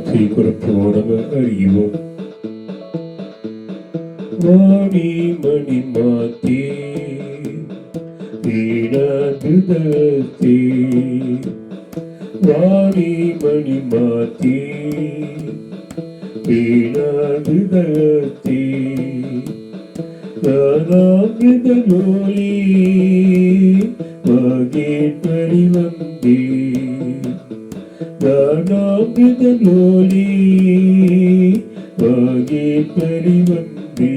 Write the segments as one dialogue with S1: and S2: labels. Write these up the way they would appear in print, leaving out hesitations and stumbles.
S1: சீக்கிரத்தோட அறிவோம். வாணி மணி மாத்தே வீணாகுதத்தே, வாணி மணி மாத்தே வீணாகுதத்தே, தானாகுதலோலி வாகே பரிவந்தே, தானாகுதலோலி வாகே பரிவந்தே,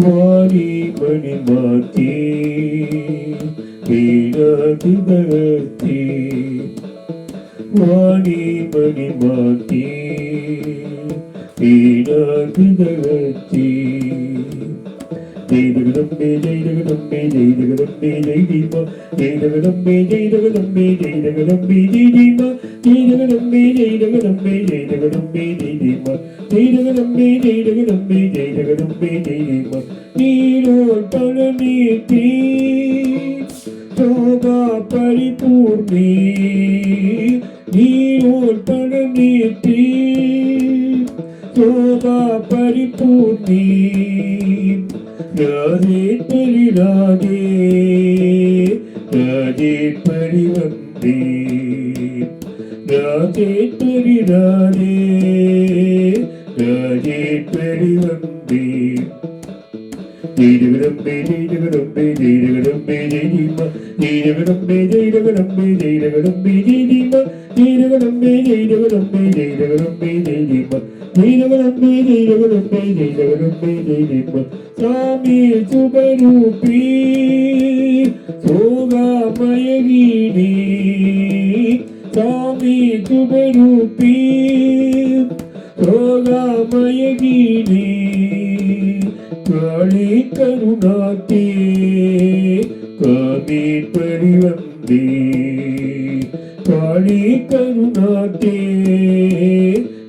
S1: வாணி மணி மாத்தே வீணாகுதத்தே, வாணி மணி மாத்தே வீணாகுதத்தே. ஜெய்தகதம்பே ஜெய்தகதம்பே ஜெய்தகதம்பே ஜெய்தீமா, ஜெய்தகதம்பே ஜெய்தகதம்பே ஜெய்தகதம்பே ஜெய்தீமா, ஜெய்தகதம்பே ஜெய்தகதம்பே ஜெய்தகதம்பே ஜெய்தீமா, ஜெய்தகதம்பே ஜெய்தகதம்பே ஜெய்தகதம்பே ஜெய்தீமா. நீரோல் பழநீத்தே sofa பரிபூர்ணே, நீரோல் பழநீத்தே sofa பரிபூர்ணே, Radhe பரி ராதே ராதே பரி வந்தே, ராதே பரி ராதே ராதே பரி வந்தே. ஜெய்தகதம்பே ஜெய்தகதம்பே ஜெய்தகதம்பே ஜெய்தீமா, ஜெய்தகதம்பே ஜெய்தகதம்பே ஜெய்தகதம்பே ஜெய்தீமா, ஜெய்தகதம்பே ஜெய்தகதம்பே ஜெய்தகதம்பே ஜெய்தீமா, ஜெய்தகதம்பே ஜெய்தகதம்பே ஜெய்தகதம்பே ஜெய்தீமா. சாமி சுபரூபி சோகாமய வீணே, சாமி சுபரூபி சோகாமய வீணே, காளி கருணாத்தே காமி பரிவந்தே, காளி கருணாத்தே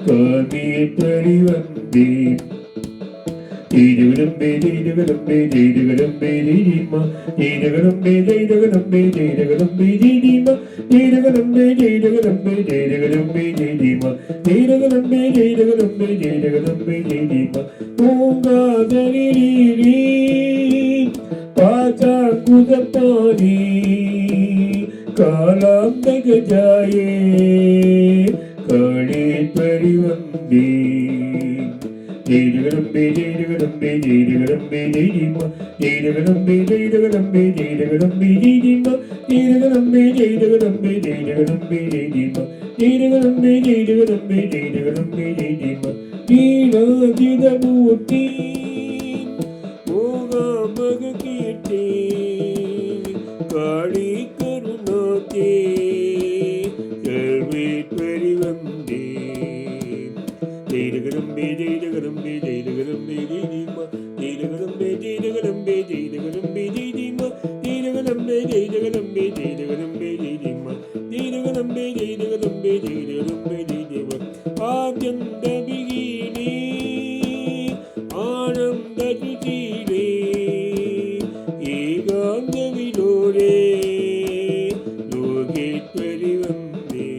S1: காமி பரிவந்தே. ஜெய்தகதம்பே ஜெய்தகதம்பே ஜெய்தகதம்பே ஜெய்தீமா, ஜெய்தகதம்பே ஜெய்தகதம்பே ஜெய்தகதம்பே ஜெய்தீமா, ஜெய்தகதம்பே ஜெய்தகதம்பே ஜெய்தகதம்பே ஜெய்தீமா, ஜெய்தகதம்பே ஜெய்தகதம்பே ஜெய்தகதம்பே ஜெய்தீமா. ஓங்காதரிரீ பாச்சா குதப்பானே, காலாந்தகஜாயே காளி பரிவந்தே. ஜெய்தகதம்பே ஜெய்தகதம்பே ஜெய்தகதம்பே ஜெய்தீமா, ஜெய்தகதம்பே ஜெய்தகதம்பே ஜெய்தகதம்பே ஜெய்தீமா, ஜெய்தகதம்பே ஜெய்தகதம்பே ஜெய்தகதம்பே ஜெய்தீமா, ஜெய்தகதம்பே ஜெய்தகதம்பே ஜெய்தகதம்பே ஜெய்தீமா. நீலாஜிதமூர்த்தி மோகாமக கீர்த்தே, காளி கருணாத்தே சர்வே பரிவந்தே. ஜெய்தகதம்பே ஜெய்தகதம்பே ஜெய்தகதம்பே ஜெய்தீமா, ஜெய்தகதம்பே ஜெய்தகதம்பே ஜெய்தகதம்பே ஜெய்தீமா, ஜெய்தகதம்பே ஜெய்தகதம்பே ஜெய்தகதம்பே ஜெய்தீமா, ஜெய்தகதம்பே ஜெய்தகதம்பே ஜெய்தகதம்பே ஜெய்தீமா. ஆத்யந்த விகீனே ஆனந்த சுசீலே, ஏகாந்த விலோலே லோகேஸ்வரி வந்தே.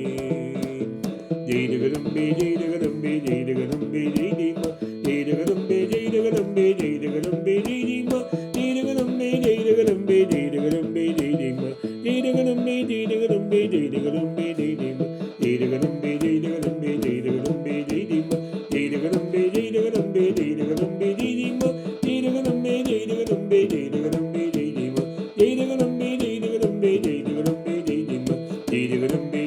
S1: ஜெய்தகதம்பே ஜெய்தகதம்பே ஜெய்தகதம்பே ஜெய்தீமா, ஜெய்தகதம்பே ஜெய்தகதம்பே ஜெய்தகதம்பே ஜெய்தீமா, ஜெய்தகதம்பே ஜெய்தகதம்பே ஜெய்தகதம்பே ஜெய்தீமா, ஜெய்தகதம்பே ஜெய்தகதம்பே ஜெய்தகதம்பே ஜெய்தீமா, ஜெய்தகதம்பே ஜெய்தகதம்பே ஜெய்தகதம்பே ஜெய்தீமா, ஜெய்தகதம்பே ஜெய்தகதம்பே ஜெய்தகதம்பே ஜெய்தீமா, ஜெய்தகதம்பே ஜெய்தகதம்பே ஜெய்தகதம்பே ஜெய்தீமா, ஜெய்தகதம்பே ஜெய்தகதம்பே ஜெய்தகதம்பே ஜெய்தீமா, ஜெய்தகதம்பே